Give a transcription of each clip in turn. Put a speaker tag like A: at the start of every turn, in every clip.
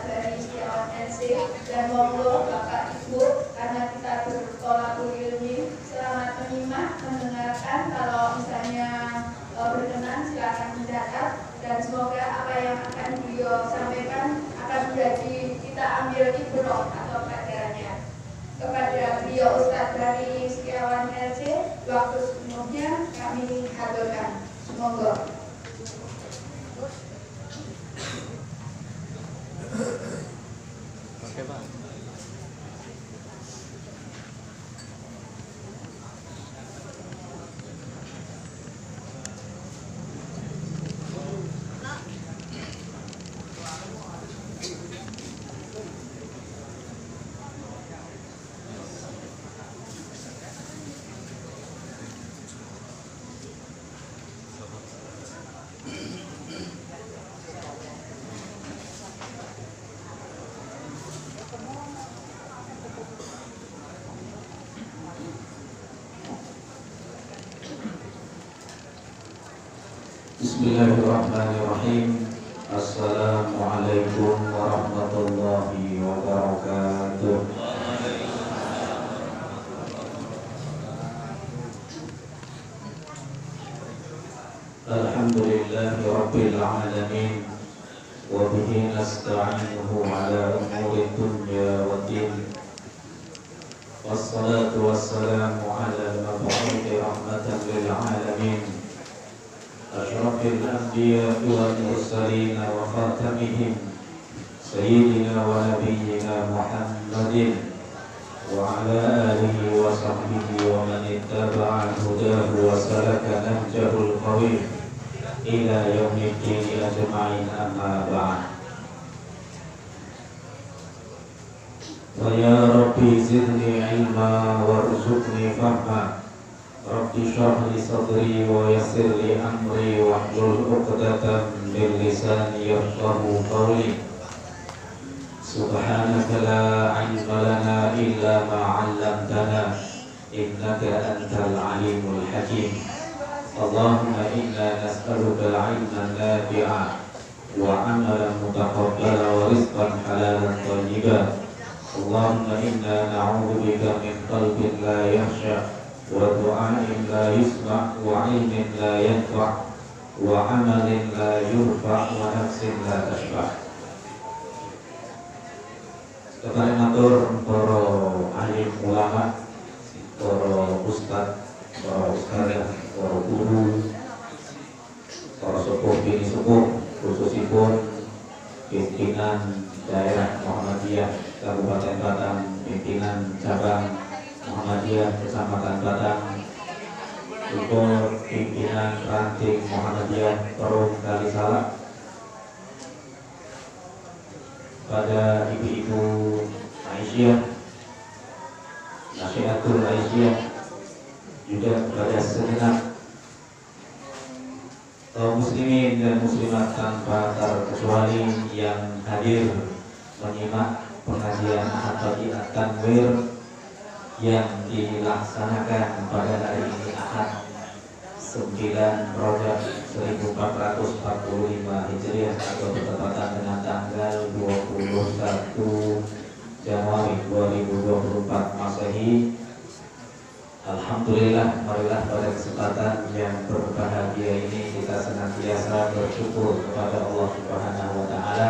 A: Ustadz dari Setiawan NC, dan monggo Bapak Ibu, karena kita bertolakul ilmi, selamat menyimak, mendengarkan. Kalau misalnya berkenan silakan mencatat, dan semoga apa yang akan beliau sampaikan akan menjadi kita ambil ibroh atau pelajarannya. Kepada beliau Ustadz dari Setiawan LC, waktu sepenuhnya kami haturkan. Monggo.
B: Oke, Pak.
C: Bismillahirrahmanirrahim. Assalamualaikum warahmatullahi wabarakatuh. Alhamdulillahi rabbil alamin, wa bihi nasta'inuhu ala umuri dunya waddin. Wassalatu wassalamu ala al-mab'uthi rahmatan lil alamin, asyrafil anbiya'i wal mursalin wa khatamihim sayyidina wa nabiyyina Muhammadin wa ala alihi wa sahbihi wa man ittaba'a hudahu wa salaka nahjahul qawim ila yaumiddin ajma'in, amma ba'd. Wa ya rabbi zidni ilma warzuqni fahma. Rabbi shrah li sadri wa yassir li amri wahlul 'uqdatam min lisani yafqahu qawli. Subhanaka la 'ilma lana illa ma 'allamtana innaka antal 'alimul hakim. Allahumma inna nas'aluka al-'ilma nafi'a wa 'amalan mutaqabbala wa rizqan halalan thayyiban. Allahumma inna na'udzubika min qalbin la yakhsha wa du'ain la yusma' wa 'ilmin la yanfa' wa 'amalin la yurfa' wa nafsin la tashba'. Kepada matur para ahli ulama, para ustaz, para ustazah, para guru, para sepuh bini sepuh, khususipun pimpinan daerah Muhammadiyah Kabupaten Batang, pimpinan cabang Muhammadiyah Kecamatan Batang, untuk pimpinan ranting Muhammadiyah Perum Kalisalak, pada ibu-ibu Aisyah, Nasihatul Aisyah, juga kepada segenap kaum muslimin dan muslimat tanpa terkecuali yang hadir menyimak pengajian At-Taqi At-Tanwir yang dilaksanakan pada hari ini Ahad 9 Rajab 1445 Hijriah atau bertepatan dengan tanggal 21 Januari 2024 Masehi. Alhamdulillah, marilah pada kesempatan yang berbahagia ini kita senantiasa bersyukur kepada Allah Subhanahu wa taala.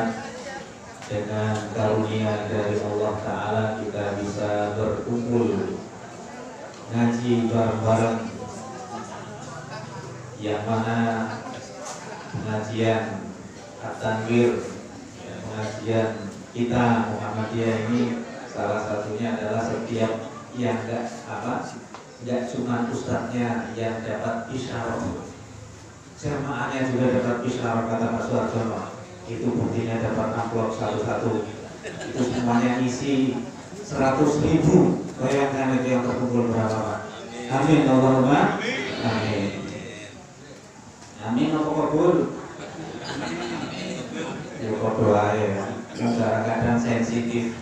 C: Dengan karunia dari Allah Ta'ala kita bisa berkumpul ngaji bareng-bareng, yang mana pengajian At-Tanwir, pengajian kita Muhammadiyah ini salah satunya adalah setiap yang enggak cuma ustadznya yang dapat isyarah, jamaahnya juga dapat isyarah, kata Pak Suarjono. Itu buktinya dapat amplop satu-satu. Itu semuanya isi 100.000. Bayangkan itu yang terkumpul berapa, Pak? Amin Allahumma amin. Amin apa kabul? Ya kabul aja. Kadang-kadang sensitif.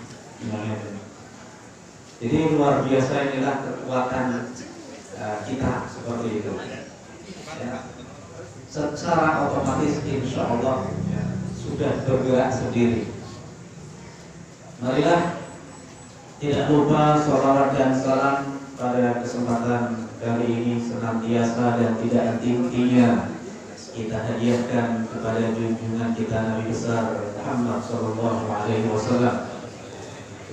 C: Jadi luar biasa inilah kekuatan kita seperti itu. Ya. Secara otomatis insya Allah sudah bergerak sendiri. Marilah tidak lupa sholawat dan salam pada kesempatan kali ini senantiasa dan tidak henti-hentinya kita hadiahkan kepada junjungan kita Nabi besar Muhammad Sallallahu Alaihi Wasallam,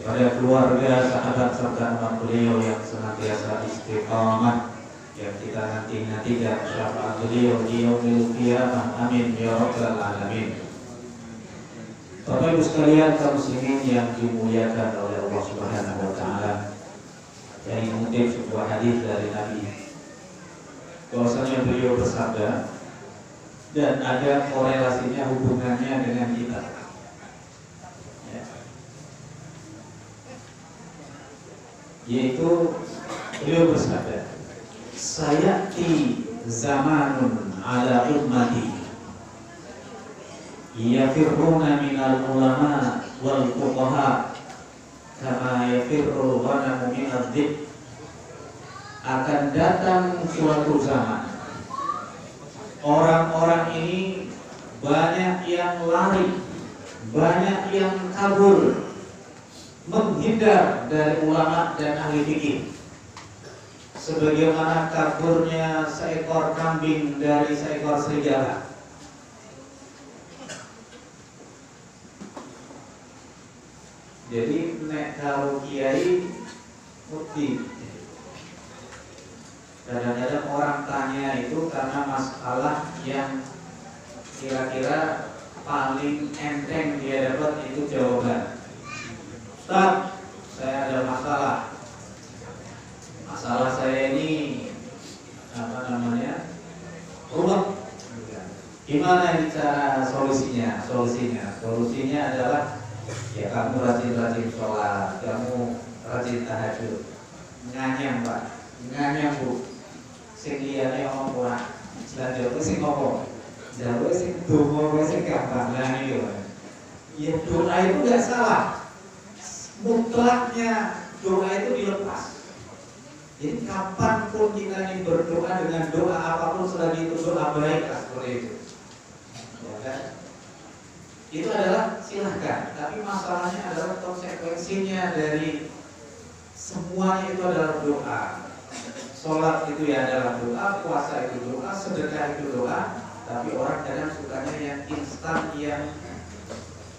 C: kepada keluarga, sahabat serta umat beliau yang senantiasa istiqamah, yang kita nantikan syafaat beliau di yaumil qiyamah. Amin ya rabbal alamin. Bapak Ibu sekalian kaum muslimin yang dimuliakan oleh Allah Subhanahu wa taala, yang mengutip sebuah hadis dari Nabi bahwasanya beliau bersabda, dan ada korelasinya, hubungannya dengan kita, ya. Yaitu beliau bersabda, sayati zamanun ala ummati yafirruna minal ulama wal fuqaha kama yafirrul ghanamu minadh dhib. Akan datang suatu zaman orang-orang ini banyak yang lari, banyak yang kabur, menghindar dari ulama dan ahli fikih, sebagaimana kaburnya seekor kambing dari seekor serigala. Jadi nek karo kiai mukti. Kadang-kadang orang tanya itu karena masalah yang kira-kira paling enteng dia dapat itu jawaban. Ustaz, saya ada masalah. Masalah saya ini apa namanya? Rumah. Gimana ini cara solusinya? Solusinya adalah ya kamu rajin-rajin sholat, kamu rajin tahajud. Nganyam Pak, nganyam Bu. Sing liyane omong ora. Lah yo sing ngomong. Jawa sing donga sing gampang. Nah iki lho. Ya doa itu enggak salah. Mutlaknya doa itu dilepas. Jadi kapanpun kita ini berdoa dengan doa apapun selagi itu doa baik seperti itu. Ya kan? Itu adalah silahkan, tapi masalahnya adalah konsekuensinya dari semuanya itu adalah doa. Sholat itu ya adalah doa, puasa itu doa, sedekah itu doa. Tapi orang kadang sukanya yang instan, yang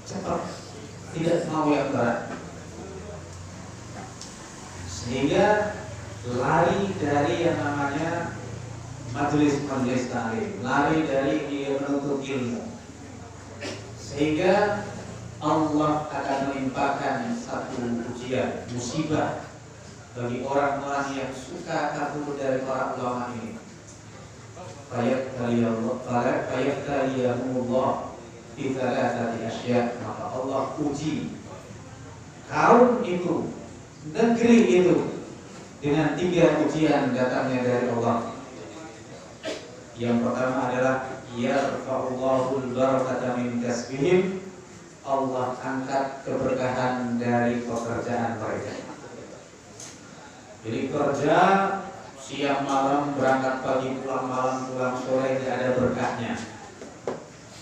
C: cepat, tidak mau yang berat, sehingga lari dari yang namanya majelis taklim, lari dari dia menuntut ilmu. Sehingga Allah akan menimpakan satu ujian, musibah bagi orang-orang yang suka kabur dari para ulama ini. Fayabtaliyahumullah bi thalathati asya', maka Allah uji kaum itu, negeri itu dengan 3 ujian datangnya dari Allah. Yang pertama adalah yarfa'ullahul barakata min kasbihim, Allah angkat keberkahan dari pekerjaan mereka. Jadi kerja siang malam, berangkat pagi, pulang malam, pulang sore, tidak ada berkahnya.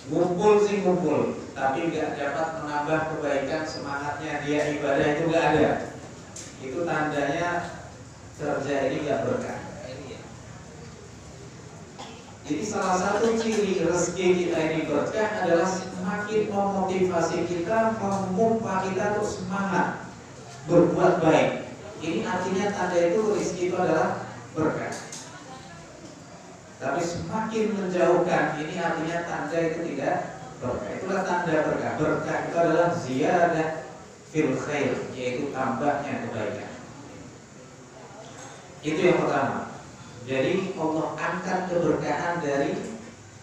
C: Ngumpul sih ngumpul, tapi nggak dapat menambah kebaikan, semangatnya dia ibadah itu nggak ada. Itu tandanya kerja ini nggak berkah. Jadi salah satu ciri rezeki kita ini berkah adalah semakin memotivasi kita, memompa kita untuk semangat berbuat baik. Ini artinya tanda itu rezeki itu adalah berkah. Tapi semakin menjauhkan, ini artinya tanda itu tidak berkah. Itulah tanda berkah. Berkah itu adalah ziyadah fil khair, yaitu tambahnya kebaikan. Itu yang pertama. Jadi Allah angkat keberkahan dari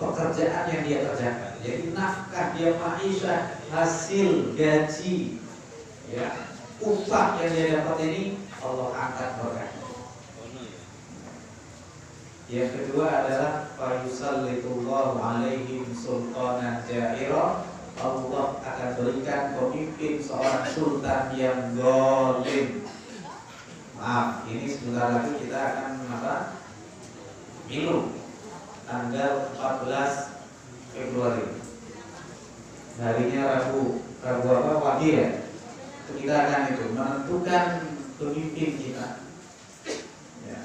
C: pekerjaan yang dia kerjakan. Jadi nafkah dia, ma'isyah, hasil gaji, ya, upah yang dia dapat ini Allah angkat berkah. Yang kedua adalah fayusallitullahu alaihim sultanan ja'ira, Allah akan berikan pemimpin seorang sultan yang zalim. Maaf, ini sebentar lagi kita akan milu tanggal 14 Februari. Harinya Rabu apa pagi ya? kita kan itu menentukan pemimpin kita. Ya.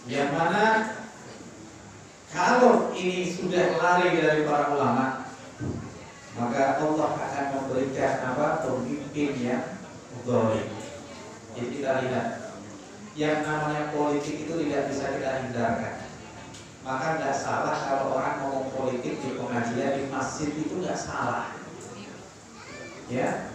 C: Yang mana kalau ini sudah lari dari para ulama, maka Allah akan memberikan pemimpin yang zalim. Jadi kita lihat, yang namanya politik itu tidak bisa kita hindarkan. Maka nggak salah kalau orang ngomong politik di pengajian di masjid, itu nggak salah. Ya.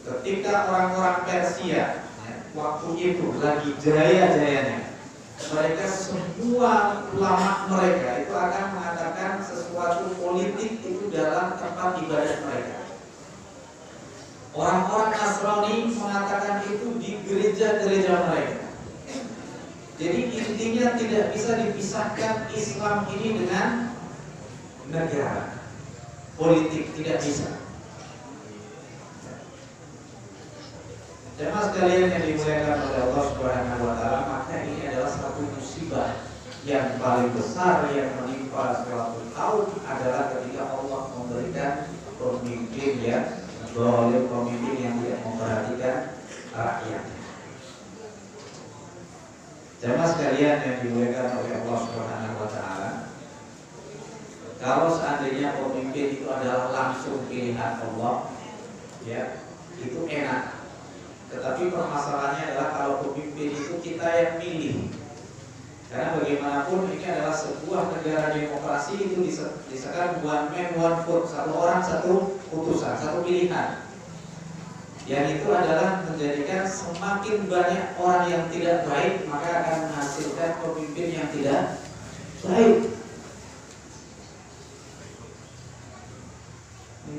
C: Ketika orang-orang Persia waktu itu lagi jaya-jayanya, mereka semua ulama mereka itu akan mengatakan sesuatu politik itu dalam tempat ibadah mereka. Orang-orang Nasrani mengatakan itu di gereja-gereja mereka. Jadi intinya tidak bisa dipisahkan Islam ini dengan negara. Politik tidak bisa. Jemaah sekalian yang dimuliakan oleh Allah Subhanahu wa taala, maka ini adalah satu musibah yang paling besar yang menimpa suatu kaum adalah ketika Allah memberikan pemimpin yang zalim, pemimpin yang tidak memperhatikan rakyat. Jemaah sekalian yang dimuliakan oleh Allah Subhanahu wa taala, kalau seandainya pemimpin itu adalah langsung pilihan Allah, ya, itu enak. Tetapi permasalahannya adalah kalau pemimpin itu kita yang milih. Karena bagaimanapun ini adalah sebuah negara demokrasi, itu disebut one man one vote, satu orang satu putusan, satu pilihan. Yang itu adalah menjadikan semakin banyak orang yang tidak baik, maka akan menghasilkan pemimpin yang tidak baik.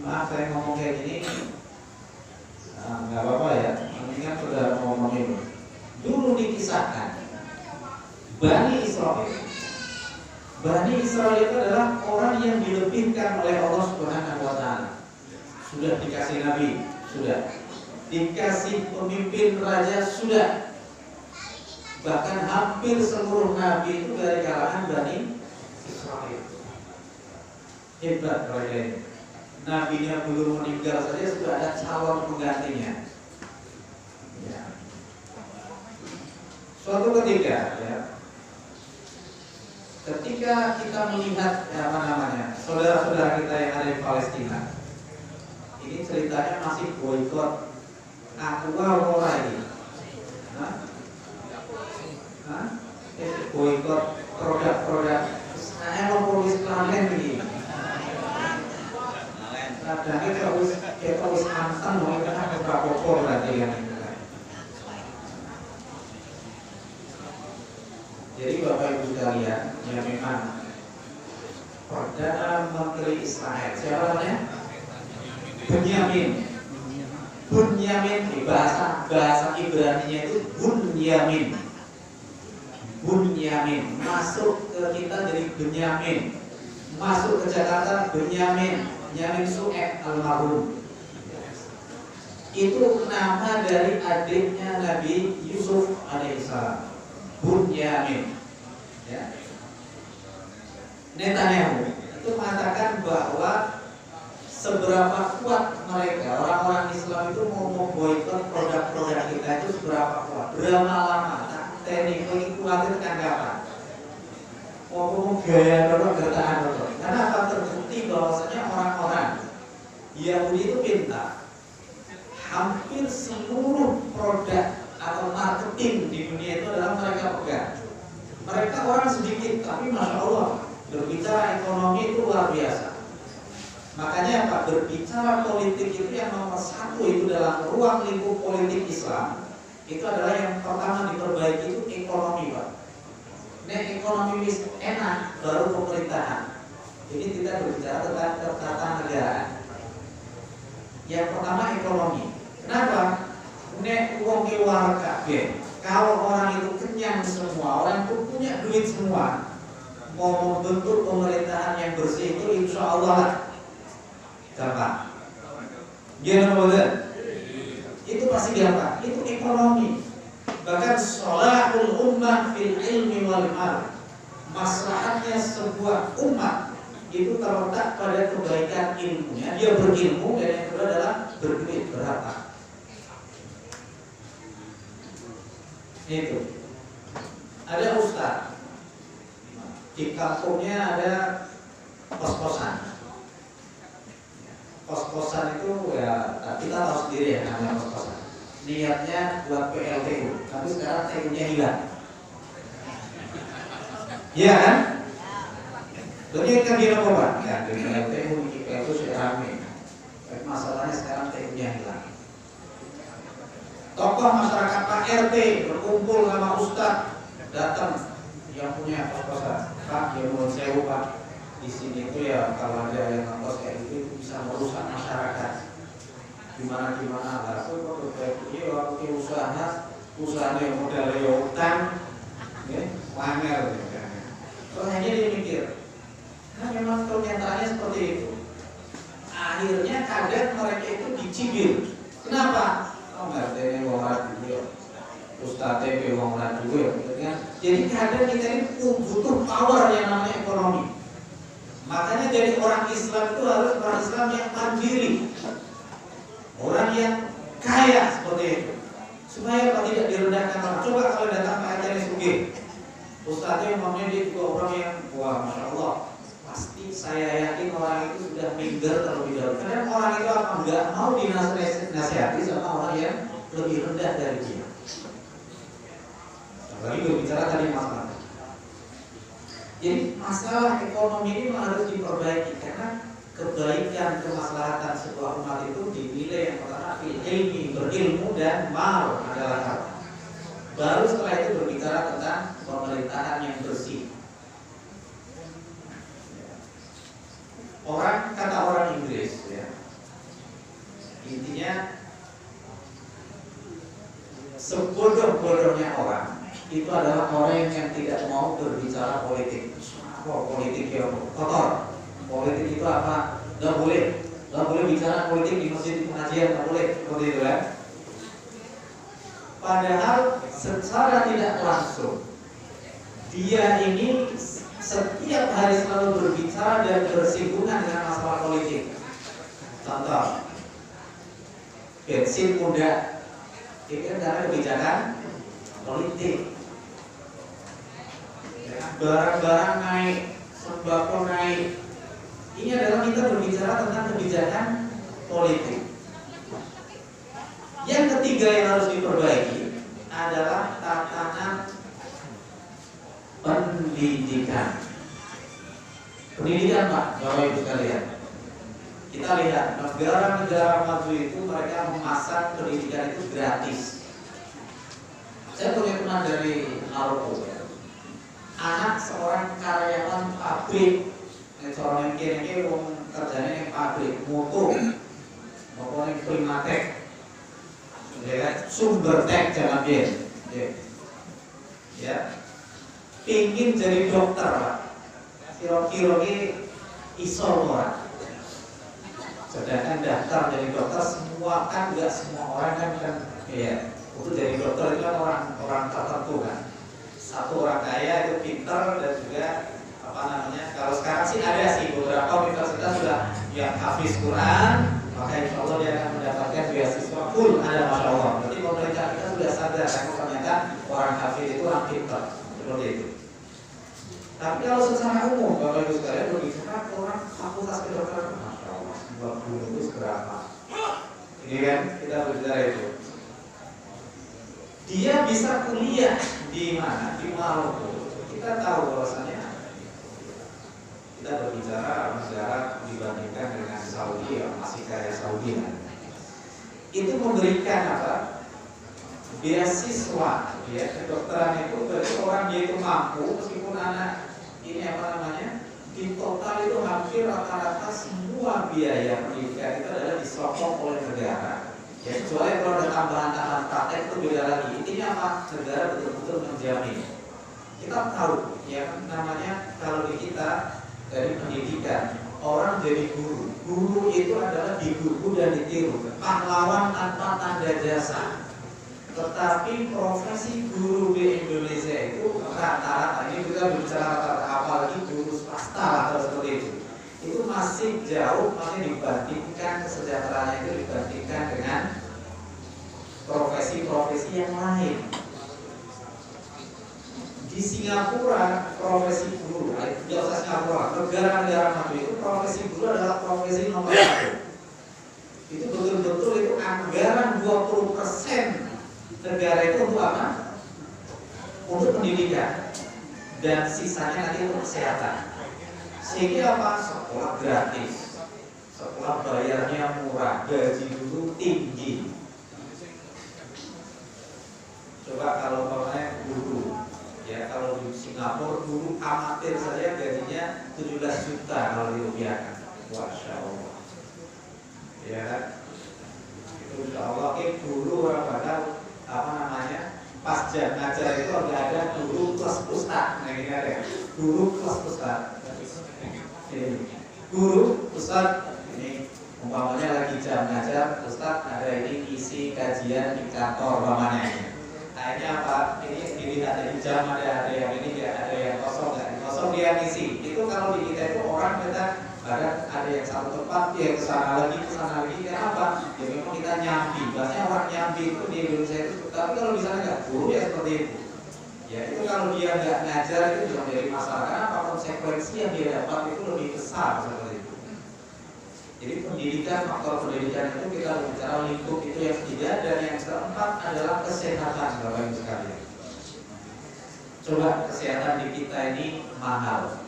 C: Maaf saya ngomong kayak gini, nggak apa-apa ya. Mendingan saudara ngomong itu. Dulu dikisahkan Bani Israel. Bani Israel itu adalah orang yang dilebihkan oleh Allah Subhanahu wa taala. Sudah dikasih nabi, sudah dikasih pemimpin raja, sudah. Bahkan hampir seluruh nabi itu dari kalangan Bani Israel. Hebat mereka ini. Nabinya belum meninggal saja sudah ada calon penggantinya. Ya. Suatu ketika, ya, ketika kita melihat saudara-saudara kita yang ada di Palestina, ini ceritanya masih boikot Aqua Ora ini. Boikot produk-produk Israel polis klamen begini. Kadang kita harus anteng mau kita beberapa pokok berarti kan. Jadi Bapak Ibu sekalian, ya memang Perdana Menteri Israel, siapa namanya? Bunyamin di bahasa Ibraninya itu Bunyamin masuk ke kita dari Benyamin, masuk ke Jakarta Benyamin Su'eb almarhum. Itu nama dari adiknya Nabi Yusuf alaihissalam, Bunyamin. Ya. Netanyahu itu mengatakan bahwa seberapa kuat mereka orang-orang Islam itu mau memboikot produk-produk kita itu seberapa kuat, berapa lama, teknik ini kuatir kan kapan, mau gaya gertaan. Karena apa, terbukti bahwasanya orang-orang Yahudi itu pintar. Hampir seluruh produk atau marketing di dunia itu adalah mereka pegang. Mereka orang sedikit, tapi masya Allah berbicara ekonomi itu luar biasa. Makanya apa? Berbicara politik itu yang nomor satu itu dalam ruang lingkup politik Islam itu adalah yang pertama diperbaiki itu ekonomi, Pak. Nah, ekonomi enak baru pemerintahan. Jadi kita berbicara tentang ketatanegaraan. Yang pertama ekonomi. Kenapa? Nek wong ki war kabeh. Kalau orang itu kenyang semua, orang itu punya duit semua, mau membentuk pemerintahan yang bersih itu insya Allah lah gampang. Gimana betul? Itu pasti gampang. Itu ekonomi. Bahkan sholahul ummah fil ilmi wal amal. Maslahatnya sebuah umat itu terletak pada kebaikan ilmunya. Dia berilmu, dan yang kedua adalah berduit, berharta. Itu. Ada ustaz di kampungnya, ada kos-kosan. Kos-kosan itu ya kita tahu sendiri ya namanya kos-kosan. Niatnya buat PLTU, tapi sekarang TU-nya hilang. Iya kan? Berarti kan dia narkoba, ya di PLTU itu sudah ramai. Masalahnya sekarang TU-nya hilang. Tokoh masyarakat Pak RT berkumpul sama ustaz, datang yang punya kos-kosan. Pak, ya mohon sewu Pak, di sini itu ya kalau ada yang ngekos kayak gitu bisa merusak masyarakat. Gimana lah, aku kok iya aku usahanya yang modalnya utang, ya, pamer. Terus hanya dia mikir, nah memang kenyataannya seperti itu. Akhirnya kadang mereka itu dicibir. Kenapa? Oh nggak ada yang orang juga, Ustaz TP orang juga. Jadi kadang kita ini butuh power yang namanya ekonomi. Makanya jadi orang Islam itu harus orang Islam yang mandiri, orang yang kaya seperti itu, supaya tidak direndahkan orang. Coba kalau datang ke acara sugih, Ustaznya umumnya dia juga orang yang wah masya Allah, pasti saya yakin orang itu sudah minder terlebih dahulu. Karena orang itu apa nggak mau dinasihati sama orang yang lebih rendah dari dia. Apalagi berbicara tadi masalah. Jadi masalah ekonomi ini harus diperbaiki karena kebaikan kemaslahatan sebuah umat itu dinilai yang pertama ilmi, berilmu, dan mal adalah harta. Baru setelah itu berbicara tentang pemerintahan yang bersih. Kata orang Inggris ya, intinya sebodoh-bodohnya orang itu adalah orang yang tidak mau berbicara politik. Politik yang kotor. Politik itu apa? Gak boleh bicara politik di masjid, di pengajian, gak boleh seperti itu kan? Padahal secara tidak langsung dia ini setiap hari selalu berbicara dan bersinggungan dengan masalah politik. Contoh, bensin muda, itu kan karena kebijakan politik. Barang-barang naik, sembako naik. Ini adalah kita berbicara tentang kebijakan politik. Yang ketiga yang harus diperbaiki adalah tatanan pendidikan. Pendidikan Pak, Bapak Ibu sekalian. Kita lihat negara-negara maju itu mereka memasang pendidikan itu gratis. Saya punya teman dari Maroko. Anak seorang karyawan pabrik, seorang yang kira-kira kerjanya yang pabrik, motor, pokoknya Primatek, Sumbertek jangan dia, ya, pingin jadi dokter Pak, kira-kira isol orang. Sedangkan daftar jadi dokter semua kan nggak semua orang kan ya, untuk jadi dokter itu kan orang tertentu kan. Satu orang kaya itu pintar dan juga apa namanya, kalau sekarang sih ada sih beberapa universitas sudah yang hafiz Quran, maka insya Allah dia akan mendapatkan beasiswa full, ada masya Allah. Berarti pemerintah kita sudah sadar karena ternyata orang hafiz itu orang pintar seperti itu. Tapi kalau secara umum Bapak Ibu sekalian berbicara orang fakultas kedokteran, masya Allah 20 itu seberapa? Ini kan kita berbicara itu. Dia bisa kuliah di mana? Di Maroko. Kita tahu bahwasannya kita berbicara negara dibandingkan dengan Saudi yang masih kaya Saudi kan. Itu memberikan apa? Beasiswa ya kedokteran itu bagi orang dia itu mampu meskipun anak ini apa namanya di total itu hampir rata-rata semua biaya pendidikan itu adalah disokong oleh negara. Ya, kecuali kalau ada tambahan-tambahan praktek itu beda lagi. Intinya apa? Negara betul-betul menjamin. Kita tahu, ya namanya kalau di kita dari pendidikan orang jadi guru. Guru itu adalah diguru dan ditiru. Pahlawan tanpa tanda jasa. Tetapi profesi guru di Indonesia itu rata-rata, ini kita bicara rata-rata, apalagi guru swasta atau seperti itu. itu masih jauh, masih dibandingkan kesejahteraannya itu dibandingkan dengan profesi-profesi yang lain. Di Singapura profesi guru, tidak usah Singapura, negara-negara maju itu profesi guru adalah profesi nomor 1. Itu betul-betul itu anggaran 20% negara itu untuk apa? Untuk pendidikan, dan sisanya nanti untuk kesehatan. Sehingga apa? Sekolah gratis, sekolah bayarnya murah, gaji guru tinggi. Coba kalau namanya guru, ya kalau di Singapura guru amatir saja gajinya 17 juta kalau dirupiahkan. Masya Allah. Ya kan? Itu insya Allah guru orang bakal apa namanya? Pas jam ngajar itu ada guru plus ustaz, nah ini ada guru plus ustaz. Guru ustaz ini umpamanya lagi jam ngajar, ustaz ada ini isi kajian di kantor umpamanya. Akhirnya apa? Ini dilihat dari jam ada yang ini ada yang kosong nggak? Kosong dia ngisi. Itu kalau di kita itu orang kita ada yang satu tempat dia kesana lagi. Kenapa? Ya memang kita nyambi. Bahasanya orang nyambi itu di Indonesia itu. Tapi kalau di sana nggak, guru ya seperti itu. Ya itu kalau dia nggak ngajar itu juga menjadi masalah. Karena konsekuensi yang dia dapat itu lebih besar seperti itu. Jadi pendidikan, faktor pendidikan itu kita bicara lingkup itu yang ketiga, dan yang keempat adalah kesehatan, Bapak Ibu sekalian. Coba kesehatan di kita ini mahal.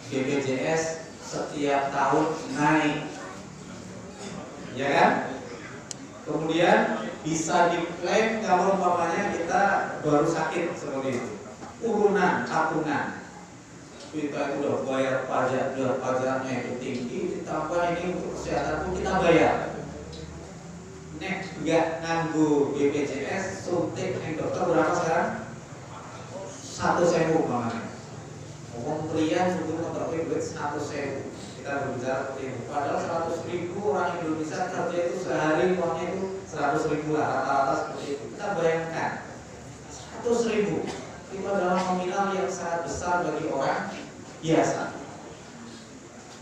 C: BPJS setiap tahun naik, ya kan? Kemudian bisa diklaim kalau umpamanya kita baru sakit seperti itu, urunan tabungan. Kita udah bayar pajak, pajaknya itu tinggi, ditambah ini untuk kesehatan pun kita bayar. Nek nggak nganggu BPJS, suntik yang dokter berapa sekarang? 1.000 namanya. Ngomong pilihan untuk mendapatkan duit 100.000. Kita berbicara seperti itu. Padahal 100.000 orang Indonesia kerja itu sehari uangnya itu 100.000 lah, rata-rata seperti itu. Kita bayangkan 100.000 itu adalah nominal yang sangat besar bagi orang biasa.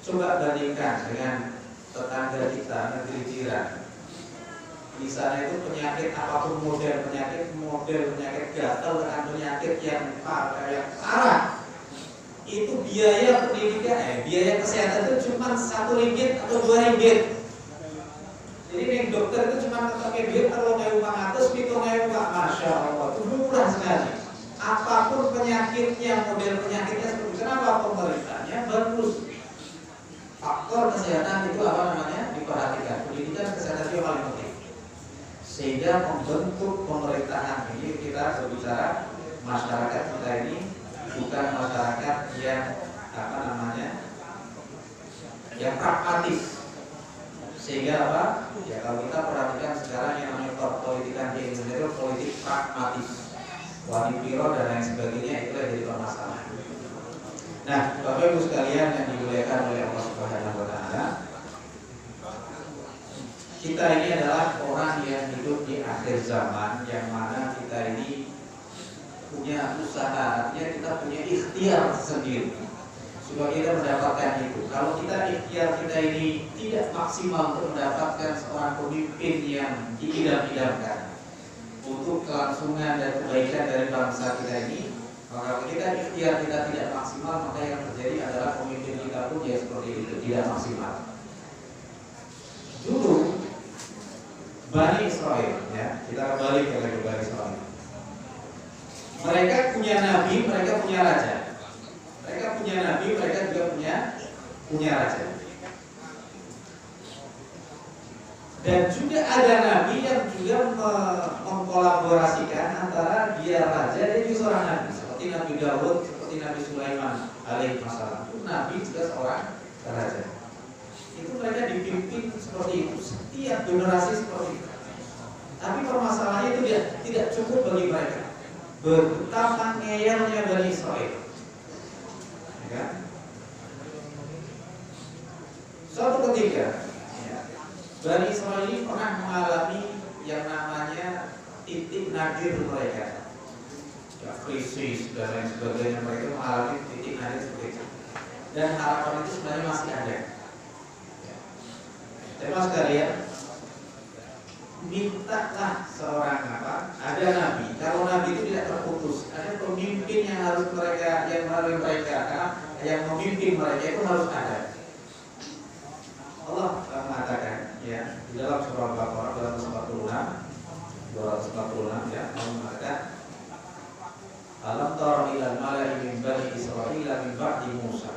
C: Coba bandingkan dengan tetangga kita, negeri jiran. Di sana itu penyakit apapun model penyakit gatal dengan penyakit yang parah. Itu biaya pendidikan, biaya kesehatan itu cuma Rp1 atau Rp2. Jadi yang dokter itu cuma pakai duit kalau kayak 500, itu kayak Masya Allah, itu murah sekali. Apapun penyakitnya, model penyakitnya seperti kenapa pemerintahnya bagus. Faktor kesehatan itu apa namanya diperhatikan. Pendidikan kesehatan itu yang paling penting. Sehingga membentuk pemerintahan ini kita berbicara masyarakat kita ini bukan masyarakat yang apa namanya yang pragmatis. Sehingga apa? Ya kalau kita perhatikan sekarang yang namanya politikan di Indonesia itu politik pragmatis. Wadipiro dan lain sebagainya itulah jadi permasalahan. Nah, Bapak Ibu sekalian yang dimuliakan oleh Allah Subhanahu wa taala, kita ini adalah orang yang hidup di akhir zaman, yang mana kita ini punya usaha, artinya kita punya ikhtiar sendiri supaya kita mendapatkan itu. Kalau kita ikhtiar kita ini tidak maksimal untuk mendapatkan seorang pemimpin yang diidam-idamkan untuk kelangsungan dan kebaikan dari bangsa kita ini, maka kita ikhtiar kita tidak maksimal, maka yang terjadi adalah pemimpin kita pun ya seperti itu, tidak maksimal. Dulu Bani Israel, ya kita kembali ke Bani Israel. Mereka punya nabi, mereka punya raja. Mereka punya nabi, mereka juga punya raja. Dan juga ada nabi yang juga mengkolaborasikan antara dia raja dan juga seorang nabi, seperti Nabi Daud, seperti Nabi Sulaiman alaihissalam. Itu nabi juga seorang raja. Itu mereka dipimpin seperti itu, setiap generasi seperti itu. Tapi permasalahannya itu tidak cukup bagi mereka. Betapa ngeyelnya Bani Israel, ya. Suatu ketika Bani Israel ini pernah mengalami yang namanya titik nadir mereka, ya, krisis dan lain sebagainya. Mereka mengalami titik nadir seperti itu. dan harapan itu sebenarnya masih ada. Teman sekalian, mintalah seorang ada nabi. Kalau nabi itu tidak terputus, ada pemimpin yang harus mereka, yang melalui mereka, karena yang memimpin mereka itu harus ada. Allah mengatakan ya di dalam surah Al-Baqarah 246 ya, Allah mengatakan alam tara ilal mala'i min bani Israil min ba'di Musa.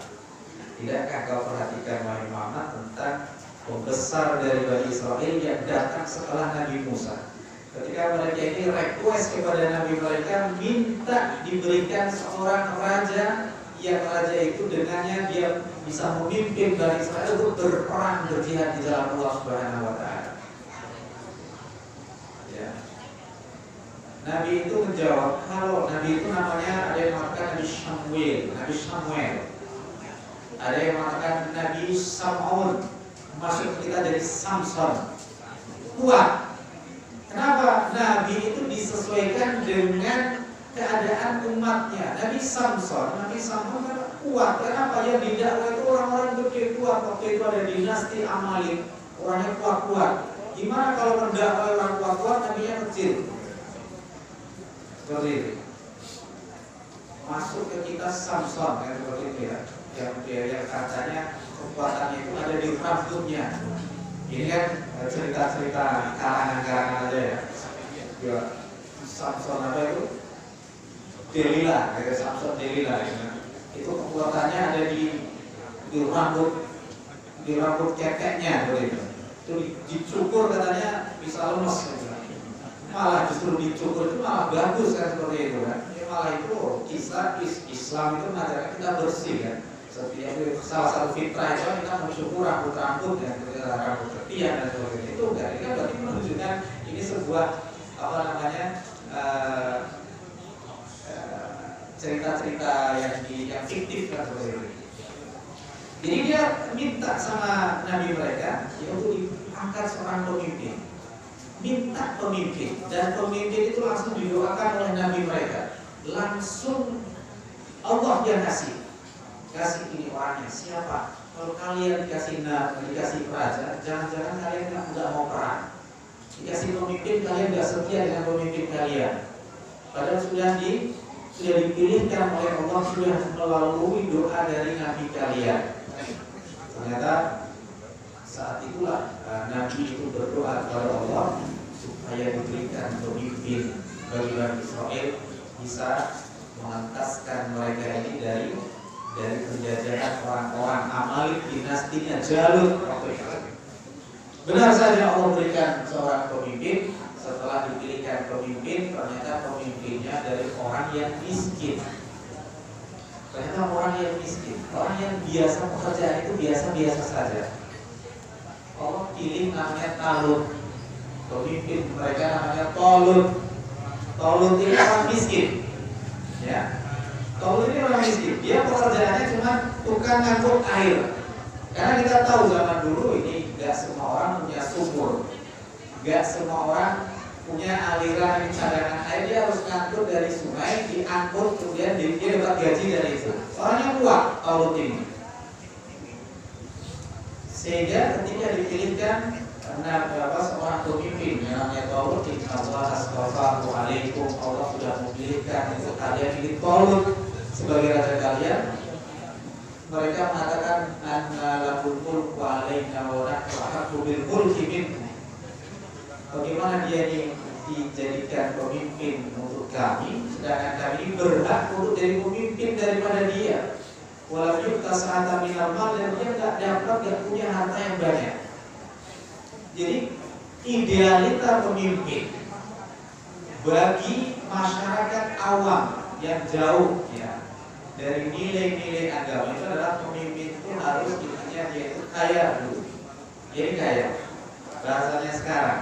C: Tidakkah kau perhatikan wahai Muhammad tentang pembesar dari Bani Israel yang datang setelah Nabi Musa? Ketika mereka ini request kepada Nabi mereka, minta diberikan seorang raja, yang raja itu dengannya dia bisa memimpin Bani Israel untuk berperang, berjihad di jalan Allah Subhanahu wa Ta'ala. Ya. Nabi itu menjawab, kalau Nabi itu namanya ada yang mengatakan Nabi Samuel, ada yang mengatakan Nabi Sam'un, masuk kita dari Samson, kuat. Kenapa? Nabi itu disesuaikan dengan keadaan umatnya. Nabi Samson kan kuat. Kenapa? Ya didakwa itu orang-orang gede kuat. Waktu itu ada dinasti Amalek, orangnya kuat-kuat. Gimana kalau mendakwa orang kuat-kuat, nabinya kecil? Seperti itu. Masuk ke kita Samson, kan seperti itu ya. Yang katanya kekuatannya itu ada di rambutnya. Ini kan cerita-cerita karangan-karangan aja ya. Samson apa itu? Delila, kayak Samson Delila ya. Itu kekuatannya ada di rambut kekeknya begitu. Itu dicukur katanya bisa lemes gitu. Malah justru dicukur itu malah bagus kan seperti itu kan. Ya, malah itu kisah Islam itu mengajarkan kita bersih kan. Setiap salah satu fitrah itu kita mensyukur rambut dan rambut ketiak dan sebagainya. Itu enggak, ini kan berarti menunjukkan ini sebuah cerita-cerita yang fiktif kan seperti itu. Jadi dia minta sama nabi mereka ya untuk diangkat seorang pemimpin. Minta pemimpin, dan pemimpin itu langsung didoakan oleh nabi mereka. Langsung Allah yang kasih ini orangnya siapa? Kalau kalian dikasih raja, jangan-jangan kalian nggak mau perang. Dikasih pemimpin, kalian nggak setia dengan pemimpin kalian. Padahal sudah dipilihkan oleh Allah, sudah melalui doa dari nabi kalian. Ternyata saat itulah nabi itu berdoa kepada Allah supaya diberikan pemimpin bagi Bani Israel, bisa mengentaskan mereka ini dari penjajahan orang-orang Amalek, dinastinya Jalut. Benar saja Allah berikan seorang pemimpin. Setelah dipilihkan pemimpin, ternyata pemimpinnya dari orang yang miskin. Ternyata orang yang miskin, orang yang biasa pekerjaan itu biasa-biasa saja. Allah pilih namanya Talut. Pemimpin mereka namanya Tolut. Tolut ini orang miskin. Ya. Tolut ini orang miskin. Dia pekerjaannya cuma tukang ngangkut air. Karena kita tahu zaman dulu ini gak semua orang punya sumur, gak semua orang punya aliran cadangan air. Dia harus ngangkut dari sungai, diangkut, kemudian dia dapat gaji dari itu. Soalnya kuat Tolut ini. Sehingga ketika dipilihkan seorang pemimpin yang namanya Tolut, Allah Assalamualaikum, Allah sudah memilihkan untuk kalian pilih Tolut sebagai raja kalian. Mereka mengatakan anna lahul mulku alaina wa nahnu bil mulki minhu. Bagaimana dia dijadikan pemimpin untuk kami, sedangkan kami berhak untuk jadi pemimpin daripada dia. Walau yu'ta sa'atan minal mal, dan dia tidak punya harta yang banyak. Jadi idealita pemimpin bagi masyarakat awam yang jauh ya dari nilai-nilai agama itu adalah pemimpin itu harus intinya dia itu kaya dulu. Jadi kaya. Bahasanya sekarang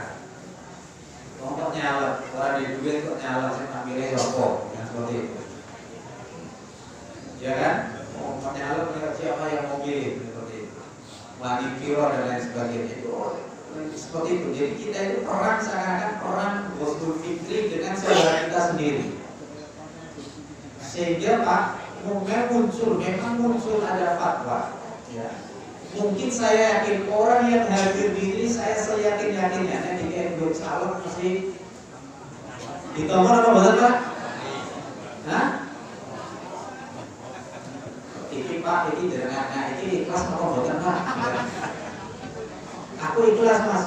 C: kok nyala, orang di duit kok nyala, saya ambilnya rokok yang seperti itu. Ya kan? Kok nyala siapa yang mau pilih seperti itu. Mandi kiro dan lain sebagainya itu seperti itu. Jadi kita itu perang seakan-akan perang Ghazwul Fikri dengan saudara kita sendiri. Sehingga Pak memang muncul ada fatwa. Ya. Mungkin saya yakin orang yang hadir di ini saya seyakin-yakinnya nanti dia buat calon mesti ditomor apa betul Pak? Hah? Ini Pak, ini dengan ini ikhlas apa betul Pak? Aku ikhlas Mas,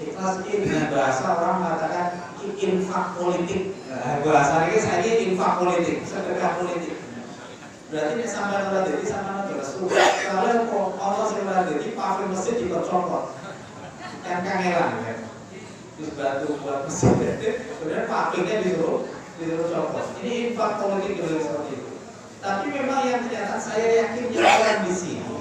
C: ikhlas ini dengan bahasa orang mengatakan infak politik. Bahasa ini saya infak politik, sedekah politik. Berarti ini sampai orang jadi sama negara sudah. Kalau Allah sudah jadi paving masjid dipercopot, yang kangelan ya. Terus batu buat masjid, kemudian pavingnya disuruh copot. Ini infak politik juga seperti itu. Tapi memang yang ternyata saya yakin orang di sini,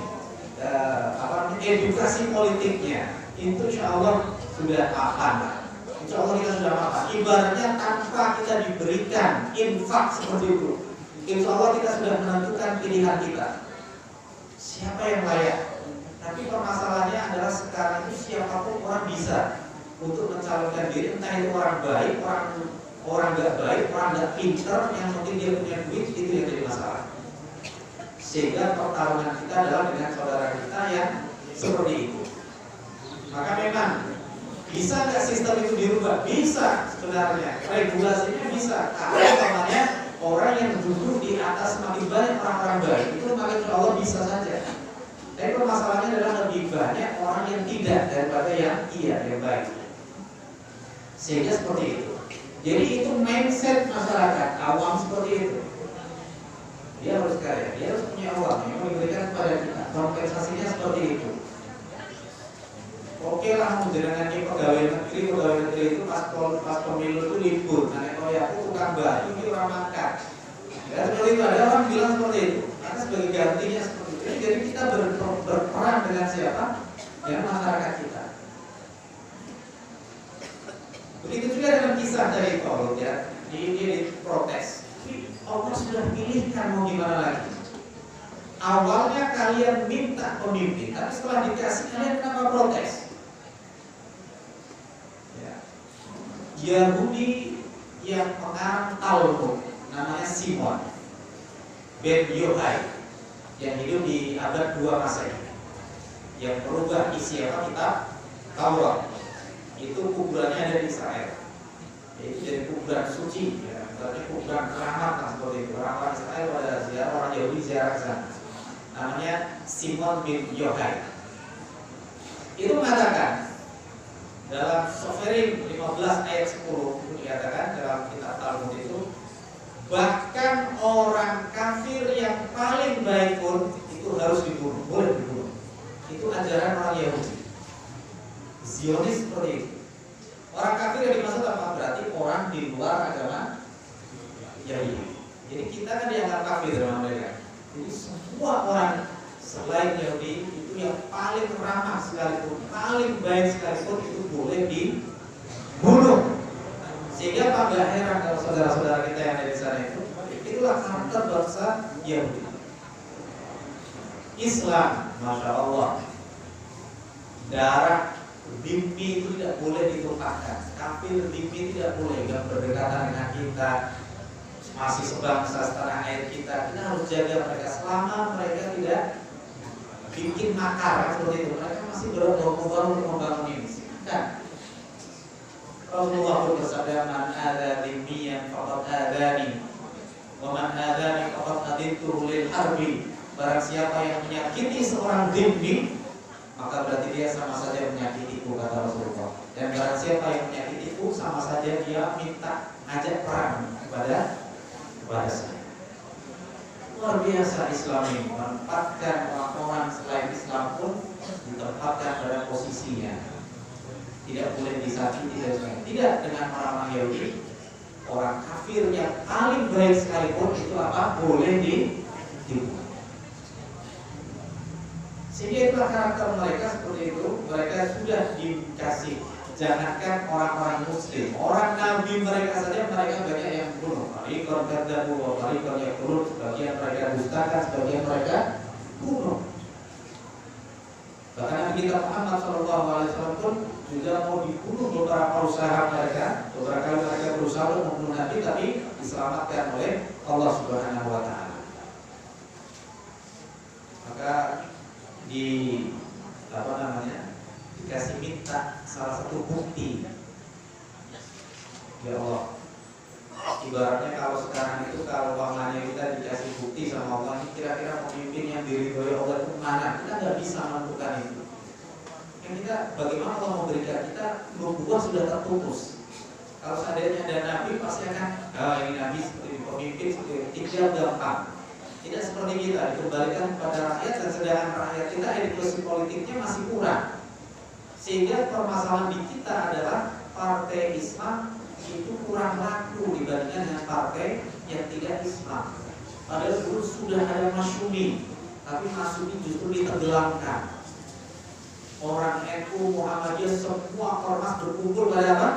C: edukasi politiknya itu insya Allah sudah aman. Insya Allah kita sudah aman. Ibaratnya tanpa kita diberikan infak seperti itu, insya Allah kita sudah menentukan pilihan kita. Siapa yang layak? Tapi permasalahannya adalah sekarang itu siapapun orang bisa untuk mencalonkan diri, entah itu orang baik, orang nggak baik, orang nggak pinter, yang penting dia punya duit, itu yang jadi masalah. Sehingga pertarungan kita adalah dengan saudara kita yang seperti itu. Maka memang bisa nggak sistem itu dirubah? Bisa sebenarnya, regulasinya bisa. Karena namanya orang yang duduk di atas makin banyak orang-orang baik itu maka insya Allah bisa saja. Tapi permasalahannya adalah lebih banyak orang yang tidak daripada yang baik. Sehingga seperti itu. Jadi itu mindset masyarakat awam seperti itu. Dia harus kaya, dia harus punya uang yang diberikan kepada kita. Kompensasinya seperti itu. Oke lah, menjenengan ini pegawai negeri itu pas pemilu itu libur. Nah, kalau ya aku tukang baju ini orang makan. Ya seperti itu, ada orang bilang seperti itu. Karena sebagai gantinya seperti itu. Jadi kita berperan dengan siapa? Dengan masyarakat kita. Begitu juga dengan kisah dari Paulus ya. Ini protes. Allah sudah pilihkan mau gimana lagi. Awalnya kalian minta pemimpin, tapi setelah dikasih kalian kenapa protes? Ya. Yahudi yang pengarang Talmud namanya Simon ben Yohai yang hidup di abad 2 Masehi, yang merubah isi kitab Taurat. Itu kuburannya ada di Israel. Itu jadi kuburan suci, ya. Berarti kuburan keramat seperti itu. Orang Israel pada ziarah, orang Yahudi ziarah ke sana. Namanya Simon bin Yohai. Itu mengatakan dalam Soferim 15 ayat 10 itu dikatakan dalam kitab Talmud itu, bahkan orang kafir yang paling baik pun itu harus dibunuh, boleh dibunuh. Itu ajaran orang Yahudi. Zionis seperti itu. Orang kafir yang dimaksud apa? Berarti orang di luar agama Yahudi. Jadi kita kan dianggap kafir sama mereka. Jadi semua orang selain Yahudi itu yang paling ramah sekalipun, paling baik sekalipun itu boleh dibunuh. Sehingga Pak gak heran kalau saudara-saudara kita yang ada di sana itu, itulah karakter bangsa Yahudi. Islam, masya Allah, darah mimpi itu tidak boleh ditumpahkan. Kafir mimpi tidak boleh yang berdekatan dengan kita, masih sebangsa setanah air kita. Kita harus jaga mereka selama mereka tidak bikin makar seperti itu. Mereka masih berkobar untuk membangun ini. Kan? Rasulullah bersabda, "Man ada dhimmiyan faqad adani, wa man adani faqad adintuhu lil harbi." Barang siapa yang menyakiti seorang dhimmi, maka berarti dia sama saja menyakitiku, kata Rasulullah. Dan barang siapa yang menyakitiku, sama saja dia minta ajak perang kepada saya. Luar biasa Islam ini, menempatkan orang-orang selain Islam pun ditempatkan pada posisinya. Tidak boleh disakiti dan sebagainya. Tidak dengan orang-orang Yahudi, orang kafir yang paling baik sekalipun itu apa? Boleh dibunuh. Sehingga itulah karakter mereka seperti itu. Mereka sudah dikasih, jangankan orang-orang muslim, orang nabi mereka saja mereka banyak yang bunuh. Mereka kadzabu wa mereka yang bunuh, sebagian mereka dustakan, sebagian mereka bunuh. Bahkan Nabi kita Muhammad SAW pun juga mau dibunuh beberapa usaha mereka. Beberapa kali mereka berusaha untuk membunuh Nabi, tapi diselamatkan oleh Allah Subhanahu Wa Taala. maka di dikasih minta salah satu bukti. Ya Allah, ibaratnya kalau sekarang itu kalau umpamanya kita dikasih bukti sama Allah, kira-kira pemimpin yang diridhoi Allah itu mana, kita nggak bisa menentukan itu. Yang kita, bagaimana Allah memberikan kita, buah sudah terputus. Kalau seandainya ada nabi pasti akan, ini nabi seperti pemimpin seperti tinggal gampang. Tidak seperti kita dikembalikan kepada rakyat, dan sedangkan rakyat kita edukasi politiknya masih kurang. Sehingga permasalahan di kita adalah partai Islam itu kurang laku dibandingkan dengan partai yang tidak Islam. Padahal dulu sudah ada Masyumi, tapi Masyumi justru ditenggelamkan. Orang NU, Muhammadiyah, semua ormas berkumpul pada apa?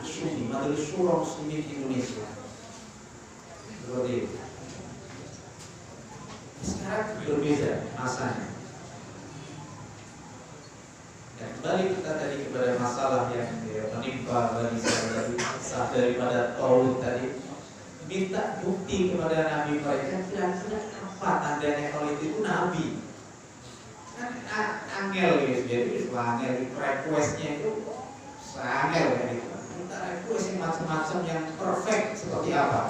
C: Masyumi, Majelis Syura Muslimin Indonesia. Seperti itu. Sekarang berbeda masanya. Dan kembali kita tadi kepada masalah yang menimpa bagi saya daripada Taulut tadi, minta bukti kepada Nabi mereka, kira-kira apa tandanya kalau itu Nabi? Kan angel gitu, jadi angel requestnya itu angel ya gitu. Minta request yang macam-macam yang perfect seperti apa?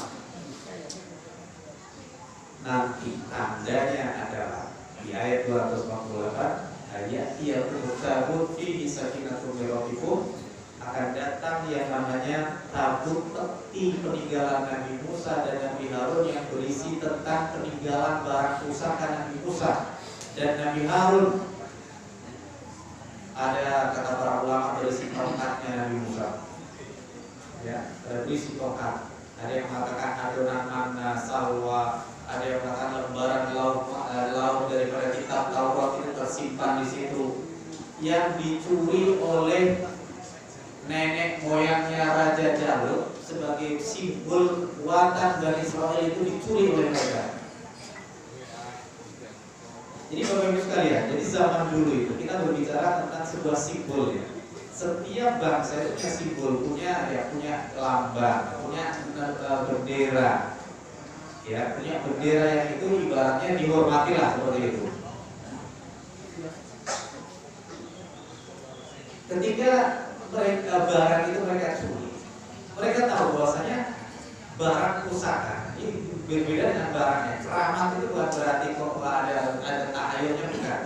C: Nanti tandanya adalah di ayat 248, ayat yang tabut fihi sakinatun min rabbikum, akan datang yang namanya tabut peti peninggalan Nabi Musa dan Nabi Harun yang berisi tentang peninggalan barang pusaka Nabi Musa dan Nabi Harun. Ada kata para ulama berisi tongkatnya Nabi Musa, ya, berisi tongkat. Ada yang mengatakan adonan manna salwa, ada yang mengatakan lembaran laut daripada kitab Taurat itu tersimpan di situ, yang dicuri oleh nenek moyangnya Raja Jalut sebagai simbol kekuatan Bani Israel, itu dicuri oleh mereka. Jadi Bapak Ibu sekalian, jadi zaman dulu itu kita berbicara tentang sebuah simbol ya. Setiap bangsa itu punya simbol, punya lambang, punya bendera. Ya, punya bendera yang itu ibaratnya dihormatilah seperti itu. Ketika mereka barang itu mereka curi, mereka tahu bahwasanya barang pusaka ini berbeda dengan barangnya. Keramat itu bukan berarti kok ada tahayulnya, bukan,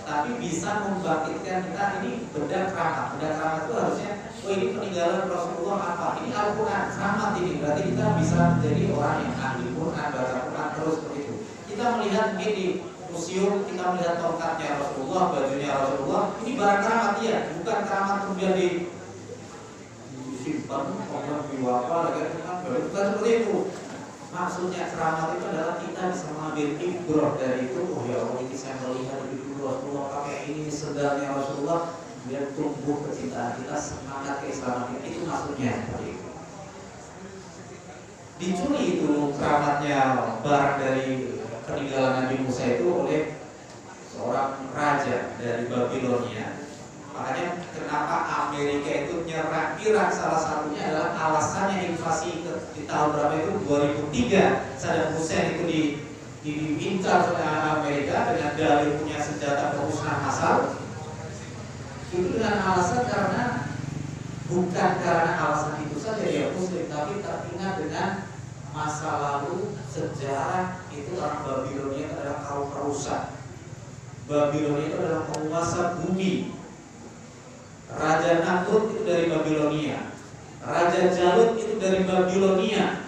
C: tapi bisa membangkitkan kita ini benda keramat. Benda keramat itu harusnya, oh ini peninggalan Rasulullah apa? Ini Al-Quran, keramat ini. Berarti kita bisa menjadi orang yang ahli Quran, baca Quran terus seperti itu. Kita melihat di museum, kita melihat tongkatnya Rasulullah, bajunya Rasulullah, ini barang keramat ya, bukan keramat kemudian disimpan, kemudian diwapa, bukan seperti itu. Maksudnya keramat itu adalah kita bisa mengambil ibrah dari itu. Oh ya Allah, ini saya melihat itu Rasulullah pakai ini, sedarnya Rasulullah, biar tumbuh kecintaan kita, semangat keislaman kita. Itu maksudnya seperti itu. Dicuri itu keramatnya barang dari peninggalan Nabi Musa itu oleh seorang raja dari Babilonia. Makanya kenapa Amerika itu nyerang Irak, salah satunya adalah alasannya invasi di tahun berapa itu 2003, Saddam Hussein itu diincar oleh Amerika dengan dalih punya senjata pemusnahan massal. Itu dengan alasan bukan karena alasan itu saja dia Muslim, tapi teringat dengan masa lalu sejarah itu orang Babilonia itu adalah kaum perusak. Babilonia itu adalah penguasa bumi. Raja Namrud itu dari Babilonia, Raja Jalut itu dari Babilonia.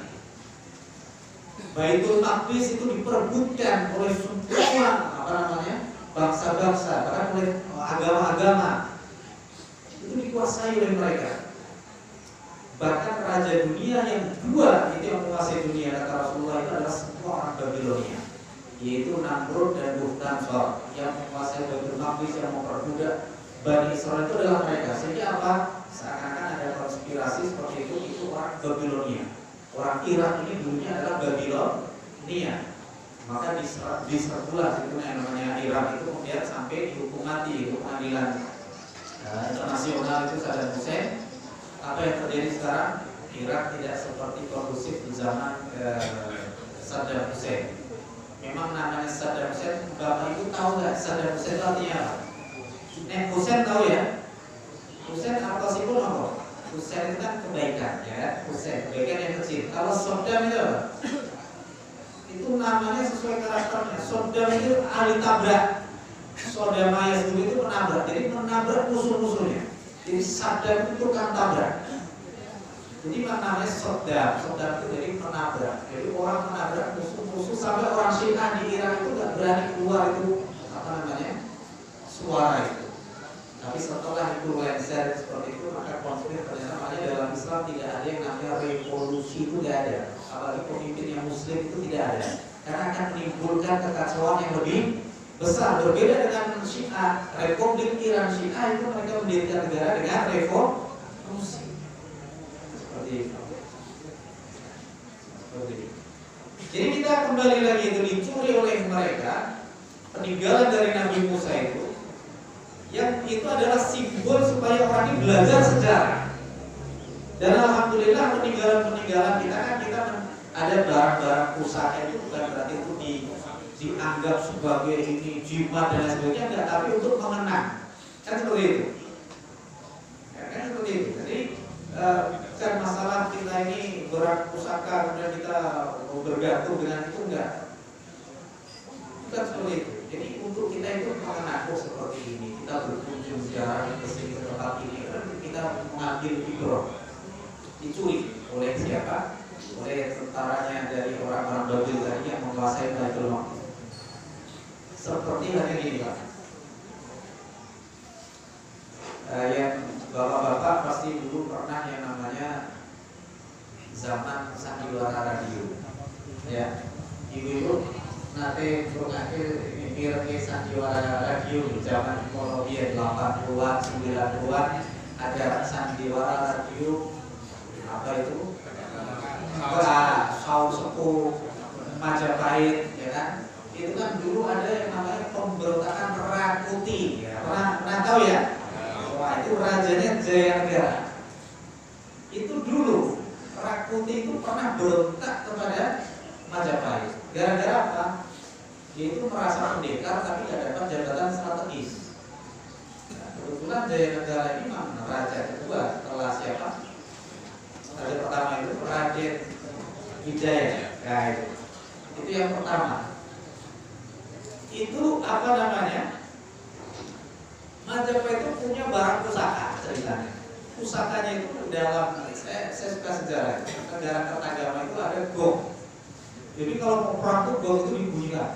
C: Baitul Maqdis itu diperebutkan oleh semua bangsa-bangsa, bahkan oleh agama-agama. Itu dikuasai oleh mereka. Bahkan raja dunia yang kedua itu yang menguasai dunia, kata Rasulullah, itu adalah semua orang Babilonia, yaitu Namrud dan Bukhtanshar yang menguasai Baitul Maqdis, yang memperbudak Bani Israel. Itu adalah mereka. Sehingga apa? Seakan-akan ada konspirasi seperti itu orang Babilonia. Orang Irak ini dulunya adalah Babilonia. Maka diserbulah itu yang namanya Irak itu, kemudian sampai dihukum mati, itu pengadilan internasional itu Saddam Hussein. Apa yang terjadi sekarang? Irak tidak seperti kondusif di zaman Saddam Hussein. memang namanya Saddam Hussein. Bapak Ibu tahu nggak Saddam Hussein itu artinya apa? Hussein tahu ya? Hussein apa sih pun apa? Hussein itu kan kebaikan ya, Hussein kebaikan yang kecil. Kalau Saddam itu apa? Itu namanya sesuai karakternya. Saddam itu ahli tabrak. Saddam dulu itu menabrak, jadi menabrak musuh-musuhnya. Jadi Saddam itu tukang tabrak. Jadi namanya Saddam itu jadi menabrak. Jadi orang menabrak musuh-musuh sampai orang Syiah di Iran itu nggak berani keluar itu apa namanya suara itu. Tapi setelah itu lengser seperti itu, maka konflik ternyata makanya dalam Islam tidak ada yang namanya revolusi, itu tidak ada. Apalagi pemimpin yang Muslim itu tidak ada, karena akan menimbulkan kekacauan yang lebih besar. Berbeda dengan Syiah, Republik Iran Syiah itu mereka mendirikan negara dengan revolusi. Seperti itu. Jadi kita kembali lagi, itu dicuri oleh mereka peninggalan dari Nabi Musa itu, yang itu adalah simbol supaya orang ini belajar sejarah. Dan alhamdulillah peninggalan kita kan, kita ada barang-barang pusaka itu bukan berarti itu dianggap sebagai ini jimat dan lain sebagainya, enggak, tapi untuk mengenang. Kan seperti itu. Ya, kan seperti itu. Jadi kan masalah kita ini barang pusaka kemudian kita bergantung dengan itu, enggak. Bukan seperti itu. Jadi untuk kita itu mengenang seperti ini, kita berkunjung sejarah ke sini, ke tempat ini, kita mengambil figro. Dicuri oleh siapa? Oleh tentaranya dari orang-orang Babil tadi yang menguasai Baitul Maqdis. Seperti halnya gini Pak, yang bapak-bapak pasti dulu pernah yang namanya zaman sandiwara radio, ya. Ibu itu nanti berkakil mirip sandiwara radio zaman Kolombia 80-an, 90-an, ada sandiwara radio apa itu? Saus Sepuh, Majapahit, ya kan? Itu kan dulu ada yang namanya pemberontakan Rakuti, ya. Pernah tahu ya? Wah, itu rajanya Jayanegara. Itu dulu Rakuti itu pernah berontak kepada Majapahit. Gara-gara apa? Dia itu merasa pendekar tapi tidak dapat jabatan strategis. Nah, kebetulan Jayanegara ini memang raja kedua setelah siapa? Raja pertama itu Raden Wijaya. Nah, itu yang pertama. Itu apa namanya? Majapahit itu punya barang pusaka ceritanya. Pusakanya itu dalam, saya suka sejarah. Negara Kertagama itu ada gong. Jadi kalau mau perang itu gong itu dibunyikan.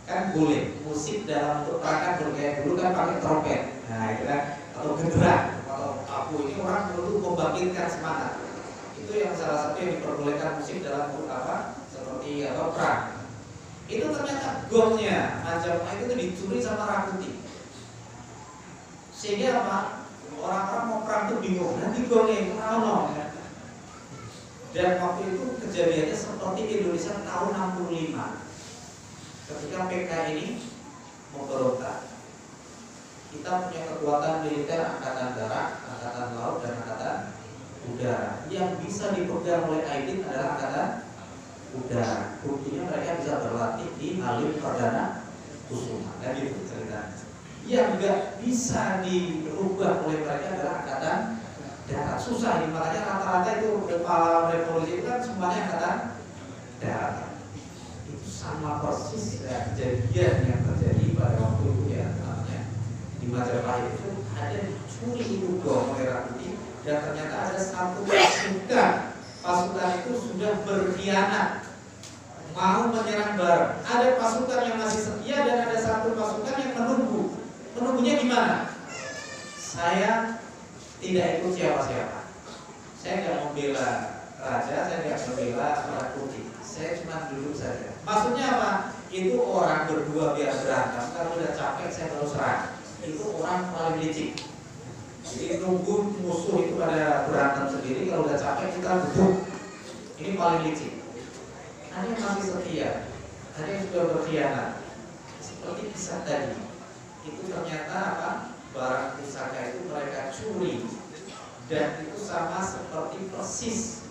C: Kan boleh. Musik dalam untuk perang kan kayak dulu kan pakai trompet. Nah itu kan, atau genderang, atau apu, ini orang perlu membangkitkan semangat. Itu yang salah satu yang diperbolehkan musik dalam apa? Seperti apa perang. Itu ternyata gongnya Majapahit itu dicuri sama Rakuti. Sehingga apa? Orang-orang mau perang itu bingung. Nanti gongnya itu apa? Dan waktu itu kejadiannya seperti Indonesia tahun 65. Ketika PKI ini memberontak. Kita punya kekuatan militer angkatan darat, angkatan laut, dan angkatan udara. Yang bisa dipegang oleh Aidin adalah angkatan udara. Buktinya mereka bisa berlatih di Halim Perdana Kusuma. Dan itu ceritanya. Yang nggak bisa dirubah oleh mereka adalah angkatan darat. Susah ini, makanya rata-rata itu kepala revolusi itu kan semuanya angkatan darat. Itu sama persis ya, kejadian yang terjadi pada waktu itu ya, namanya di Majapahit itu ada dicuri itu gong oleh Rakuti, dan ternyata ada satu pasukan itu sudah berkhianat, mau menyerang bareng. Ada pasukan yang masih setia dan ada satu pasukan yang menunggu. Menunggunya gimana? Saya tidak ikut siapa-siapa. Saya nggak membela raja, saya nggak membela Rakuti. Saya cuma duduk saja. Maksudnya apa? Itu orang berdua biar berantem. Kalau udah capek saya baru serang. Itu orang paling licik. Jadi nunggu musuh itu pada berantem sendiri. Kalau udah capek kita duduk. Ini paling licik. Ada yang masih setia, ada yang sudah berkhianat. Seperti kisah tadi. Itu ternyata apa? Barang pusaka itu mereka curi. Dan itu sama seperti persis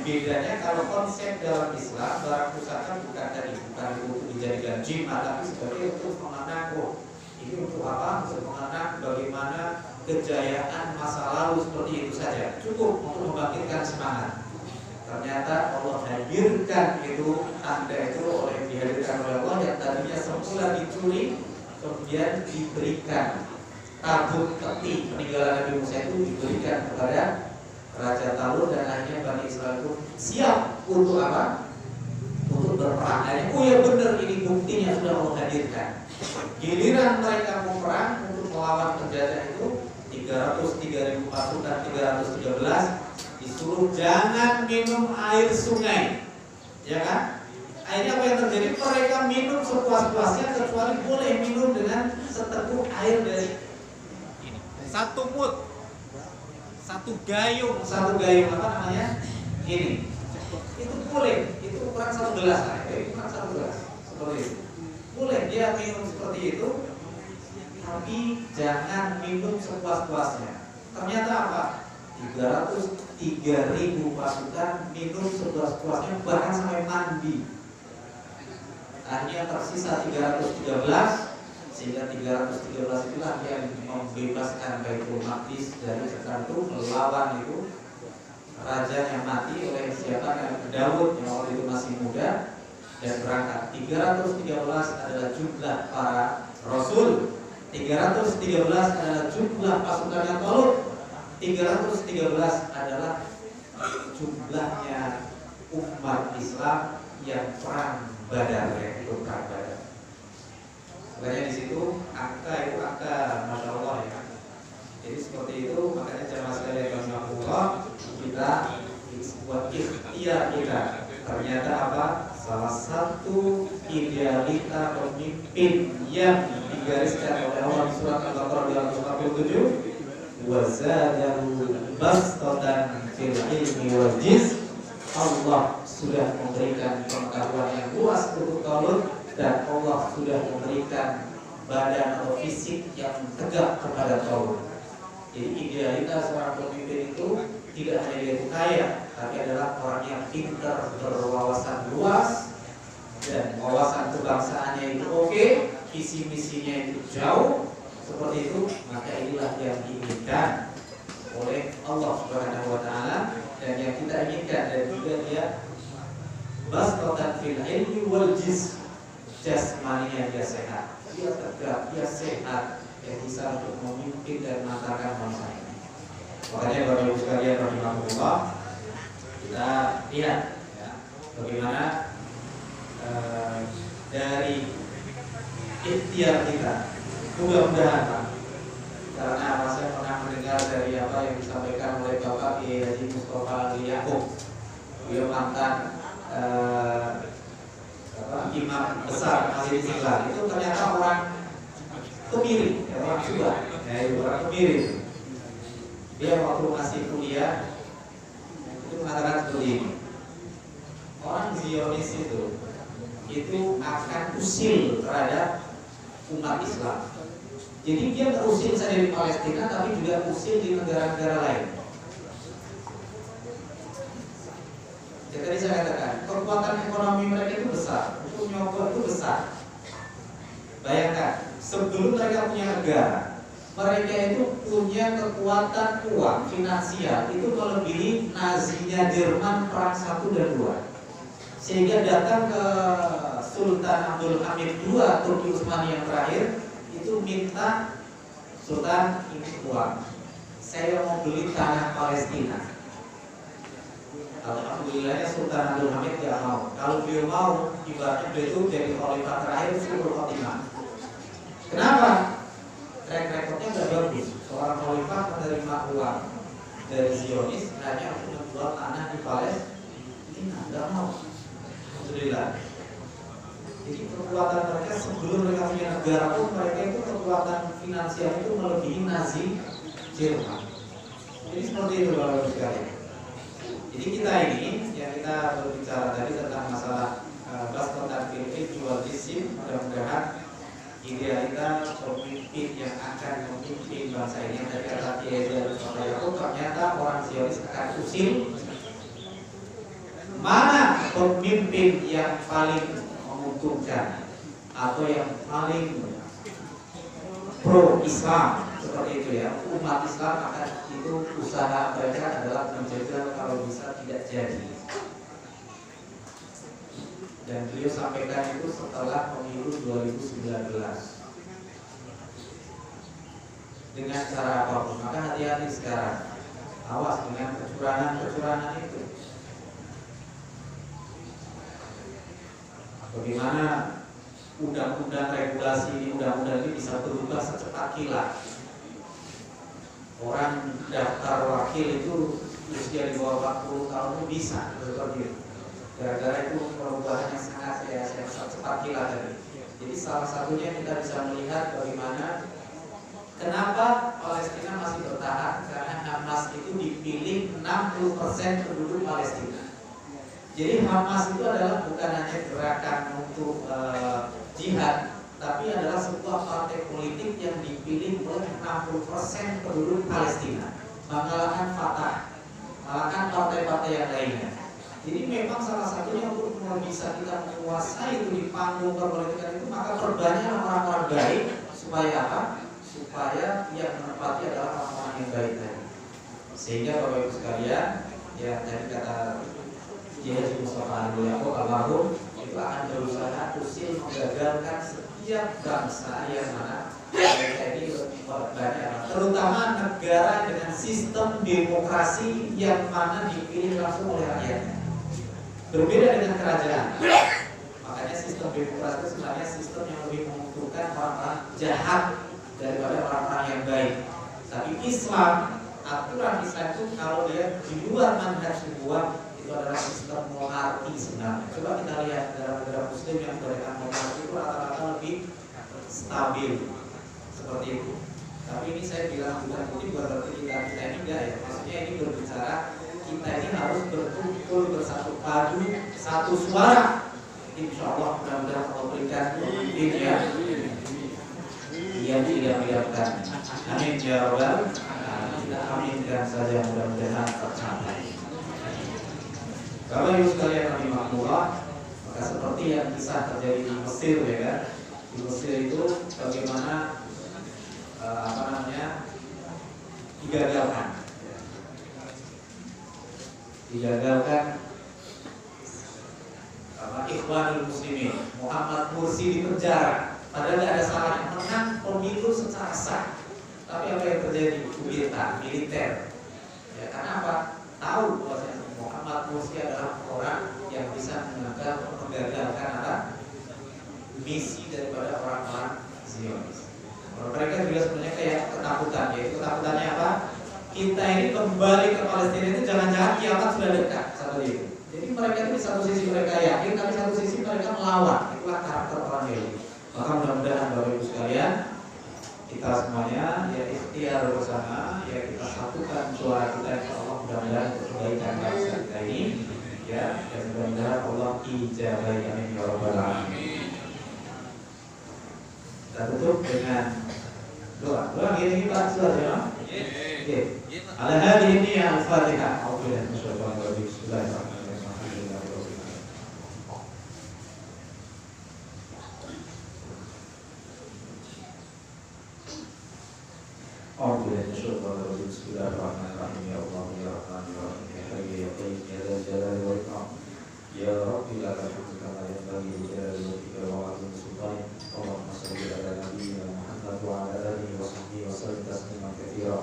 C: bedanya kalau konsep dalam Islam barang pusaka bukan untuk dijadikan jimat, tapi sebagai untuk mengenang ini untuk apa? Untuk mengenang bagaimana kejayaan masa lalu seperti itu saja, cukup untuk membangkitkan semangat. Ternyata Allah hadirkan itu tanda itu dihadirkan oleh Allah yang tadinya semula dicuri, kemudian diberikan tabut peti peninggalan Nabi Musa itu diberikan kepada Raja Talun, dan akhirnya Bani Israel itu siap untuk apa? Untuk berperang. Akhirnya, oh ya benar, ini buktinya sudah Allah hadirkan. Giliran mereka mau perang untuk melawan penjajah itu 303.000 pasukan 313 disuruh jangan minum air sungai, ya kan? Akhirnya apa yang terjadi? Mereka minum sepuas-puasnya, kecuali boleh minum dengan seteguk air dari ini. Satu mut, satu gayung apa namanya? Ini. Itu boleh, itu ukuran 1 gelas, ukuran 1 gelas seperti itu. Boleh dia minum seperti itu, tapi jangan minum sepuas-puasnya. Ternyata apa? 303.000 pasukan minum sepuas-puasnya, bahkan sampai mandi. Akhirnya tersisa 313, sehingga 313 itulah yang membebaskan Baitul Maqdis dari cekam itu, melawan itu raja yang mati oleh siapa? Daud yang waktu itu masih muda, dan berangkat. 313 adalah jumlah para rasul, 313 adalah jumlah pasukannya Talut, 313 adalah jumlahnya umat Islam yang perang Badar, yaitu perang Badar. Makanya di situ angka itu angka Masya Allah ya. Jadi seperti itu, makanya jamaah sekalian rahimahullah, kita buat ikhtiar kita. Ternyata apa? Salah satu idealita pemimpin yang digariskan oleh Allah di surat Al-Baqarah 247, wazadahu bastatan fil ilmi wal jism. Allah sudah memberikan pengetahuan yang luas untuk Talut, dan Allah sudah memberikan badan atau fisik yang tegak kepada Talut. Jadi idealitas seorang pemimpin itu tidak hanya dia itu kaya, tapi adalah orang yang pintar, berwawasan luas, dan wawasan kebangsaannya itu oke, visi misinya itu jauh. Seperti itu, maka inilah yang diinginkan oleh Allah Subhanahu wa Ta'ala, dan yang kita inginkan. Dan juga dia bastatan fil ilmi wal jism, jasmaninya dia sehat, dia tegak, dia sehat, yang bisa untuk memimpin dan mengantarkan bangsa ini. Makanya Bapak Ibu sekalian rahimahullah, kita lihat ya, bagaimana dari ikhtiar kita, mudah-mudahan Pak, karena apa, saya pernah mendengar dari apa yang disampaikan oleh Bapak Kiai Haji Mustafa Ali Yaakob, beliau mantan imam besar Masjid Istiqlal. Itu ternyata orang Kemiri, orang Subang, orang Kemiri. Dia waktu masih kuliah itu mengatakan seperti ini, orang Zionis itu akan usil terhadap umat Islam. Jadi dia nggak usil saja di Palestina, tapi juga usil di negara-negara lain. Jadi tadi saya katakan, kekuatan ekonomi mereka itu besar, untuk nyokot itu besar. Bayangkan, sebelum mereka punya negara, mereka itu punya kekuatan uang finansial itu melebihi Nazinya Jerman perang 1 dan 2. Sehingga datang ke Sultan Abdul Hamid II Turki Utsmani yang terakhir, itu minta, Sultan ini uang, saya mau beli tanah Palestina. Alhamdulillahnya Sultan Abdul Hamid tidak mau. Kalau beliau mau, ibaratnya beliau itu jadi khalifah terakhir Sultan Fatimah. Kenapa? Track recordnya nggak bagus. Seorang khalifah menerima uang dari Zionis hanya untuk menjual tanah di Palestina, nggak mau. Alhamdulillah. Jadi kekuatan mereka sebelum mereka punya negara pun, mereka itu kekuatan finansial itu melebihi Nazi Jerman. Jadi seperti itu Bapak-Ibu sekalian. Jadi kita ini yang kita berbicara tadi tentang masalah bastatan fil ilmi wal jism, mudah-mudahan idealita pemimpin yang akan memimpin bangsa ini. Dari kata Kiai Haji Mustafa Yaakob, ternyata orang Zionis akan usil mana pemimpin yang paling menguntungkan atau yang paling pro Islam seperti itu ya, umat Islam, maka itu usaha mereka adalah menjaga kalau bisa tidak jadi. Dan beliau sampaikan itu setelah pemilu 2019 dengan cara apapun. Maka hati-hati sekarang, awas dengan kecurangan itu. Bagaimana undang-undang regulasi ini, undang-undang ini bisa berubah secepat kilat. Orang daftar wakil itu usia di bawah 40 tahun itu bisa seperti itu. Gara-gara itu perubahan yang sangat cepat kilat tadi. Jadi salah satunya kita bisa melihat bagaimana kenapa Palestina masih bertahan, karena Hamas itu dipilih 60% penduduk Palestina. Jadi Hamas itu adalah bukan hanya gerakan untuk jihad, tapi adalah sebuah partai politik yang dipilih oleh 60% penduduk Palestina, mengalahkan Fatah, mengalahkan partai-partai yang lainnya. Jadi memang salah satunya untuk bisa kita menguasai itu di panggung perpolitikan itu, maka perbanyak orang-orang baik supaya apa? Supaya yang menempati adalah orang-orang yang baik tadi. Sehingga Bapak Ibu sekalian, yang tadi kata Haji Mustafa Anwar Yaakob almarhum itu akan berusaha usil menggagalkan setiap bangsa yang mana mereka ini banyak, terutama negara dengan sistem demokrasi yang mana dipilih langsung oleh rakyatnya. Berbeda dengan kerajaan. Makanya sistem demokrasi itu sebenarnya sistem yang lebih menguntungkan orang-orang jahat daripada orang-orang yang baik. Tapi Islam, aturan Islam itu kalau dia di luar manhaj nubuwah itu adalah sistem monarki sebenarnya. Coba kita lihat negara-negara Muslim yang berikan monarki itu rata-rata lebih stabil seperti itu. Tapi ini saya bilang bukan berarti kita ini enggak ya. Maksudnya ini berbicara kita ini harus berkumpul bersatu padu satu suara. Insya Allah mudah-mudahan Allah berikan ini ya. Yang tidak melihatkan. Amin ya Rabbal alamin. Kita aminkan saja mudah-mudahan tercapai. Kalau ibu sekalian rahimahullah, maka seperti yang kisah terjadi di Mesir ya kan. Di Mesir itu bagaimana digagalkan Ikhwanul Muslimin, Muhammad Mursi dipenjara padahal tidak ada salahnya, menang pemilu secara sah. Tapi apa yang terjadi? Kudeta militer ya, karena apa? Tahu bahwa Muhammad Mursi adalah orang yang bisa menggagalkan apa? Misi daripada orang-orang Zionis. Mereka juga sebenarnya kayak ketakutan, yaitu ketakutannya apa? Kita ini kembali ke Palestina itu jangan-jangan kiamat sudah dekat, seperti itu. Jadi mereka itu di satu sisi mereka yakin, tapi satu sisi mereka melawan. Itulah karakter orang Yahudi. Maka mudah-mudahan Bapak Ibu sekalian, kita semuanya ya ikhtiar bersama, ya kita satukan suara kita, insya Allah mudah-mudahan untuk kebaikan bangsa kita ini, ya, dan mudah-mudahan Allah ijabai, amin ya rabbal alamin. Kita tutup dengan doa. Doa gini Pak, suara ya. Oke. Ala hadhihi niyyah al-Fatihah. A'udzubillahi minasyaitonir rajim. Bismillahirrahmanirrahim. A'udzubillahi minasyaitonir rajim. Bismillahirrahmanirrahim. Ya Allah ya Rahman ya Rahim ya Hayy ya Qayyum ya Dzal Jalali wal Ikram. Ya Rabbi la tahmil kama yanbaghi li jalali wajhika wa 'azimi sultanik. Allahumma shalli ala nabiyyina Muhammad wa ala alihi wa sahbihi wa sallim tasliman katsira.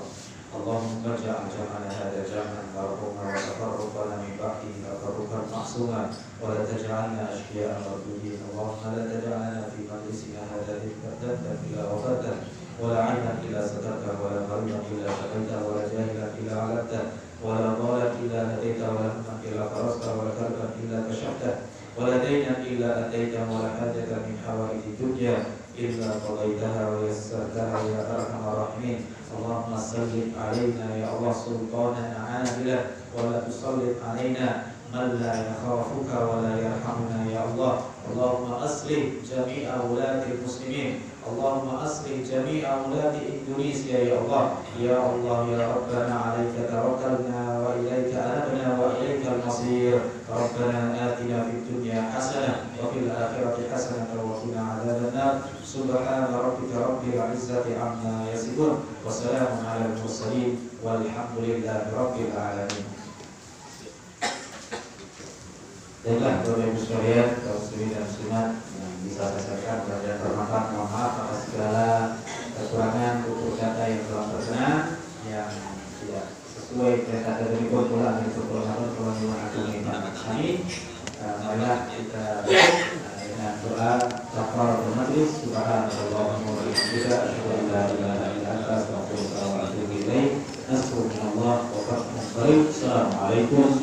C: Allahumma ij'al jam'ana hadha jam'an marhuma wa tafarraqana min ba'dihi tafarruqan ma'suma wa la taj'alna ashqiya'a mardudin. Allahumma la taj'alna fi majlisina hadha dhikran illa wafatan wa la 'aynan illa satarta wa la qariban illa shaqaita wa la jahilan illa 'alamta wa la dhalan illa hadaita wa la hamman illa farasta wa la karban illa kashafta wa la daynan illa ataita wa la hajatan min hawaiji dunya illa qadaitaha wa yassartaha ya arhamar rahimin. Allahumma sallit alaina ya Allah sultanan adila wa la tusallit alaina man la yakhafuka wa la yarhamuna ya Allah. Allahumma aslih jami'a ulati muslimin. Allahumma aslih jami'a ulati Indonesia ya Allah. Ya Allah ya Rabbana alaika tawakkalna wa ilaika anabna wa ilaika al-masir. المصير. ربنا آتنا في الدنيا حسنة وفي الآخرة حسنة وقنا عذاب النار. سبحان ربك رب العزة عما يصفون وسلام على المرسلين والحمد لله رب العالمين. Baiklah Bapak Ibu sekalian, kaum muslimin dan muslimat yang bisa saya sampaikan kepada bermanfaat, mohon maaf atas segala kekurangan tutur kata yang telah terkena yang tidak sesuai perintah dari pula dari pertolongan agung kami. Marilah kita dengan doa kafaratul majlis. Subhanallahumma wa bihamdihi asyhadu an la ilaha illa anta astaghfiruka wa atubu ilaik. Nasrullah wa fathun qarib. Assalamualaikum